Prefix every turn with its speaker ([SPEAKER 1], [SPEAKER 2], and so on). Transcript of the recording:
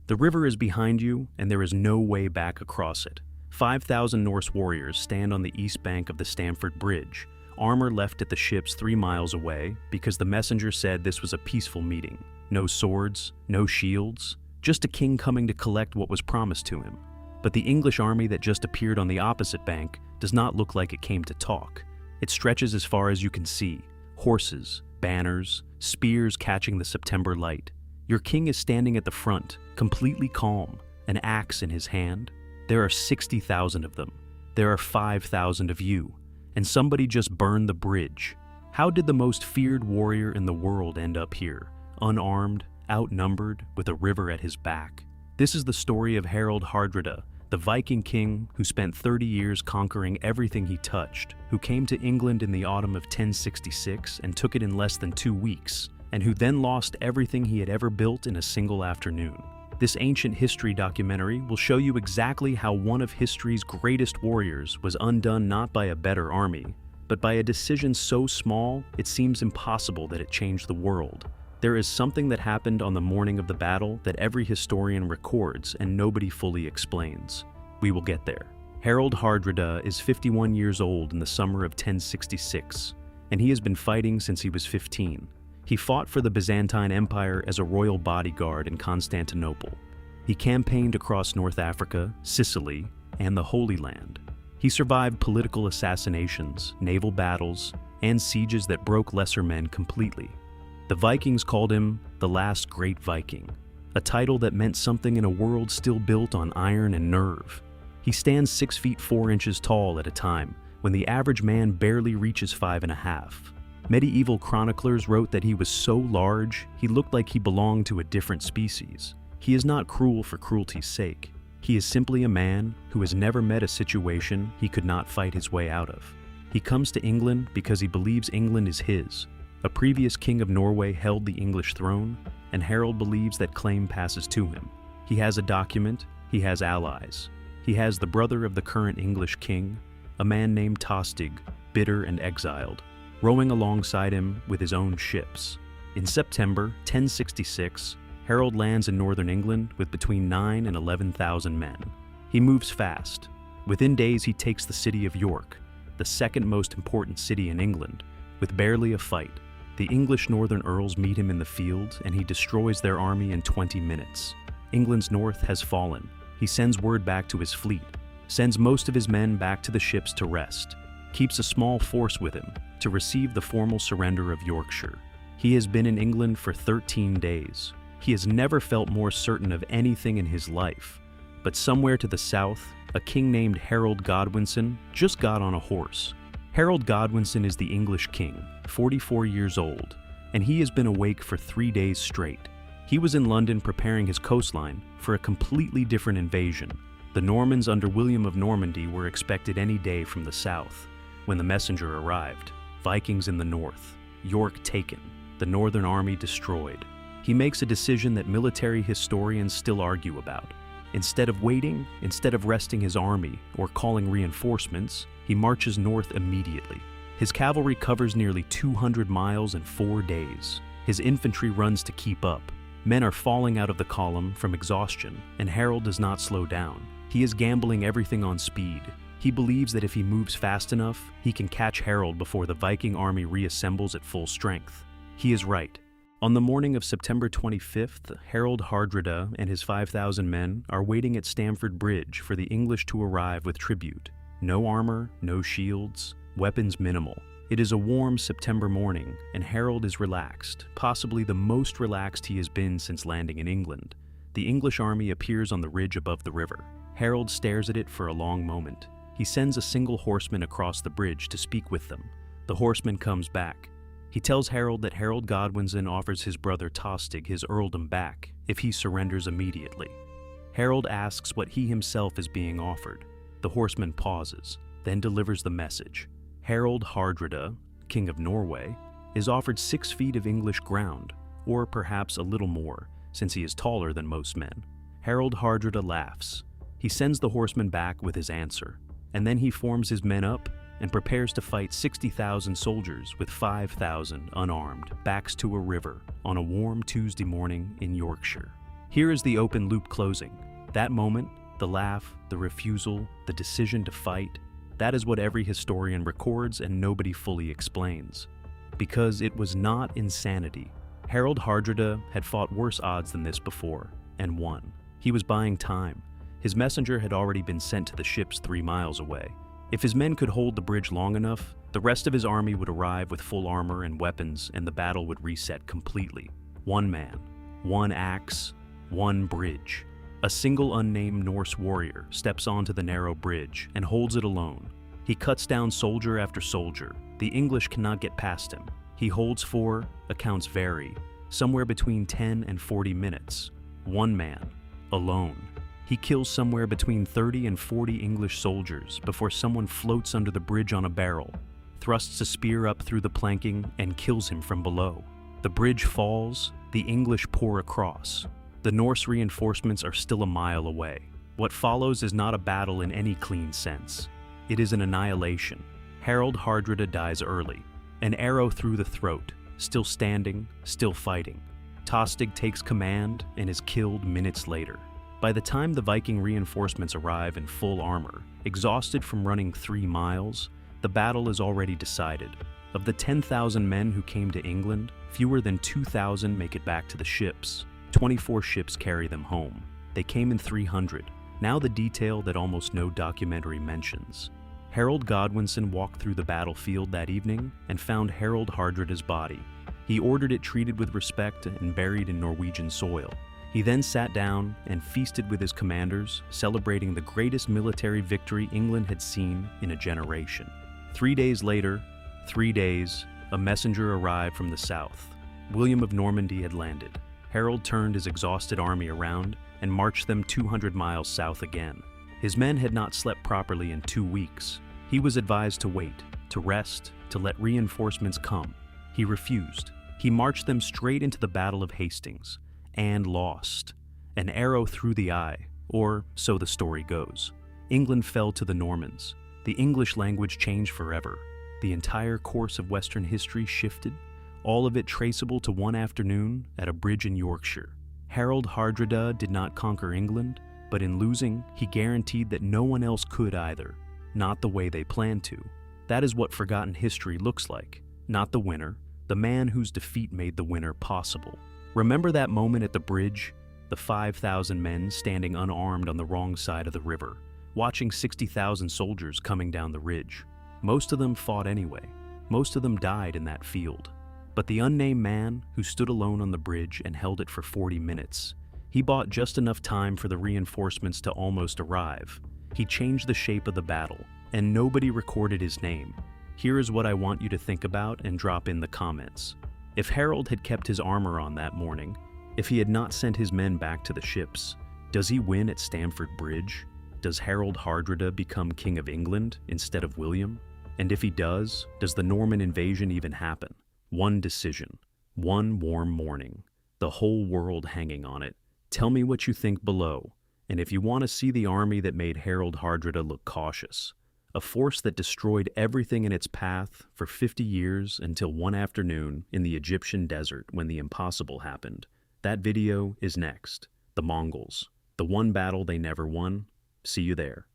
[SPEAKER 1] The river is behind you, and there is no way back across it. 5,000 Norse warriors stand on the east bank of the Stamford Bridge, armor left at the ships 3 miles away because the messenger said this was a peaceful meeting. No swords, no shields, just a king coming to collect what was promised to him. But the English army that just appeared on the opposite bank does not look like it came to talk. It stretches as far as you can see. Horses, banners, spears catching the September light. Your king is standing at the front, completely calm, an axe in his hand. There are 60,000 of them. There are 5,000 of you. And somebody just burned the bridge. How did the most feared warrior in the world end up here? Unarmed, outnumbered, with a river at his back. This is the story of Harald Hardrada, the Viking king who spent 30 years conquering everything he touched, who came to England in the autumn of 1066 and took it in less than 2 weeks, and who then lost everything he had ever built in a single afternoon. This ancient history documentary will show you exactly how one of history's greatest warriors was undone not by a better army, but by a decision so small it seems impossible that it changed the world. There is something that happened on the morning of the battle that every historian records and nobody fully explains. We will get there. Harald Hardrada is 51 years old in the summer of 1066, and he has been fighting since he was 15. He fought for the Byzantine Empire as a royal bodyguard in Constantinople. He campaigned across North Africa, Sicily, and the Holy Land. He survived political assassinations, naval battles, and sieges that broke lesser men completely. The Vikings called him the last great Viking, a title that meant something in a world still built on iron and nerve. He stands 6 feet 4 inches tall at a time, when the average man barely reaches 5.5. Medieval chroniclers wrote that he was so large, he looked like he belonged to a different species. He is not cruel for cruelty's sake. He is simply a man who has never met a situation he could not fight his way out of. He comes to England because he believes England is his. A previous king of Norway held the English throne, and Harald believes that claim passes to him. He has a document, he has allies. He has the brother of the current English king, a man named Tostig, bitter and exiled, rowing alongside him with his own ships. In September 1066, Harald lands in northern England with between 9,000 and 11,000 men. He moves fast. Within days he takes the city of York, the second most important city in England, with barely a fight. The English northern earls meet him in the field and he destroys their army in 20 minutes. England's north has fallen. He sends word back to his fleet, sends most of his men back to the ships to rest, keeps a small force with him to receive the formal surrender of Yorkshire. He has been in England for 13 days. He has never felt more certain of anything in his life. But somewhere to the south, a king named Harald Godwinson just got on a horse. Harald Godwinson is the English king, 44 years old, and he has been awake for 3 days straight. He was in London preparing his coastline for a completely different invasion. The Normans under William of Normandy were expected any day from the south. When the messenger arrived, Vikings in the north, York taken, the northern army destroyed. He makes a decision that military historians still argue about. Instead of waiting, instead of resting his army or calling reinforcements, he marches north immediately. His cavalry covers nearly 200 miles in 4 days. His infantry runs to keep up. Men are falling out of the column from exhaustion, and Harald does not slow down. He is gambling everything on speed. He believes that if he moves fast enough, he can catch Harald before the Viking army reassembles at full strength. He is right. On the morning of September 25th, Harald Hardrada and his 5,000 men are waiting at Stamford Bridge for the English to arrive with tribute. No armor, no shields, weapons minimal. It is a warm September morning, and Harald is relaxed, possibly the most relaxed he has been since landing in England. The English army appears on the ridge above the river. Harald stares at it for a long moment. He sends a single horseman across the bridge to speak with them. The horseman comes back. He tells Harald that Harald Godwinson offers his brother Tostig his earldom back if he surrenders immediately. Harald asks what he himself is being offered. The horseman pauses, then delivers the message. Harald Hardrada, King of Norway, is offered 6 feet of English ground, or perhaps a little more, since he is taller than most men. Harald Hardrada laughs. He sends the horseman back with his answer, and then he forms his men up and prepares to fight 60,000 soldiers with 5,000 unarmed, backs to a river, on a warm Tuesday morning in Yorkshire. Here is the open loop closing. That moment, the laugh, the refusal, the decision to fight, that is what every historian records and nobody fully explains. Because it was not insanity. Harald Hardrada had fought worse odds than this before, and won. He was buying time. His messenger had already been sent to the ships 3 miles away. If his men could hold the bridge long enough, the rest of his army would arrive with full armor and weapons, and the battle would reset completely. One man, one axe, one bridge. A single unnamed Norse warrior steps onto the narrow bridge and holds it alone. He cuts down soldier after soldier. The English cannot get past him. He holds for, accounts vary, somewhere between 10 and 40 minutes. One man, alone. He kills somewhere between 30 and 40 English soldiers before someone floats under the bridge on a barrel, thrusts a spear up through the planking, and kills him from below. The bridge falls, the English pour across. The Norse reinforcements are still a mile away. What follows is not a battle in any clean sense. It is an annihilation. Harald Hardrada dies early. An arrow through the throat, still standing, still fighting. Tostig takes command and is killed minutes later. By the time the Viking reinforcements arrive in full armor, exhausted from running 3 miles, the battle is already decided. Of the 10,000 men who came to England, fewer than 2,000 make it back to the ships. 24 ships carry them home. They came in 300. Now the detail that almost no documentary mentions. Harold Godwinson walked through the battlefield that evening and found Harald Hardrada's body. He ordered it treated with respect and buried in Norwegian soil. He then sat down and feasted with his commanders, celebrating the greatest military victory England had seen in a generation. 3 days later, 3 days, a messenger arrived from the south. William of Normandy had landed. Harold turned his exhausted army around and marched them 200 miles south again. His men had not slept properly in 2 weeks. He was advised to wait, to rest, to let reinforcements come. He refused. He marched them straight into the Battle of Hastings, and lost. An arrow through the eye, or so the story goes. England fell to the Normans. The English language changed forever. The entire course of Western history shifted, all of it traceable to one afternoon at a bridge in Yorkshire. Harald Hardrada did not conquer England, but in losing, he guaranteed that no one else could either. Not the way they planned to. That is what forgotten history looks like. Not the winner, the man whose defeat made the winner possible. Remember that moment at the bridge? The 5,000 men standing unarmed on the wrong side of the river, watching 60,000 soldiers coming down the ridge. Most of them fought anyway. Most of them died in that field. But the unnamed man who stood alone on the bridge and held it for 40 minutes, he bought just enough time for the reinforcements to almost arrive. He changed the shape of the battle, and nobody recorded his name. Here is what I want you to think about and drop in the comments. If Harold had kept his armor on that morning, if he had not sent his men back to the ships, does he win at Stamford Bridge? Does Harald Hardrada become King of England instead of William? And if he does the Norman invasion even happen? One decision, one warm morning, the whole world hanging on it. Tell me what you think below, and if you want to see the army that made Harald Hardrada look cautious, a force that destroyed everything in its path for 50 years until one afternoon in the Egyptian desert when the impossible happened. That video is next. The Mongols. The one battle they never won. See you there.